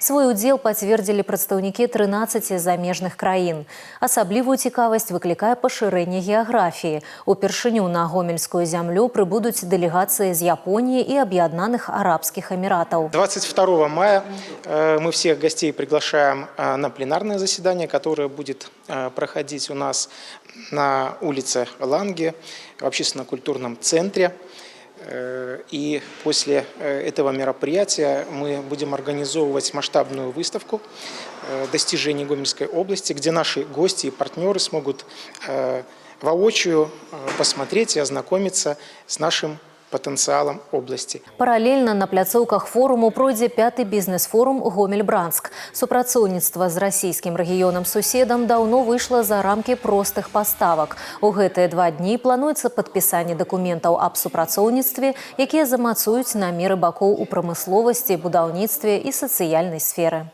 Свой удзел пацвердзілі прадстаўнікі 13 замежных краін. Асаблівую цікавасць выклікае пашырэнне геаграфіі. Упершыню на гомельскую зямлю прыбудуць дэлегацыі з Японіі і Аб'яднаных Арабскіх Эмиратаў. 22 мая мы всех гостей приглашаем на пленарное заседание, которое будет проходить у нас на улице Ланге в общественно-культурном центре. И после этого мероприятия мы будем организовывать масштабную выставку достижений Гомельской области, где наши гости и партнеры смогут воочию посмотреть и ознакомиться с нашим потенциалом области. Паралельно на пляцоўках форуму пройдзе 5-й бізнес-форум Гомель-Бранск. Супрацоўніцтва з расійскім рэгіёнам-суседам даўно выйшла за рамкі простых паставак. У гэтыя 2 дні плануецца падпісанне дакументаў аб супрацоўніцтве, якія замацуюць намеры бакоў у прамысловасці, будаўніцтве і сацыяльнай сферы.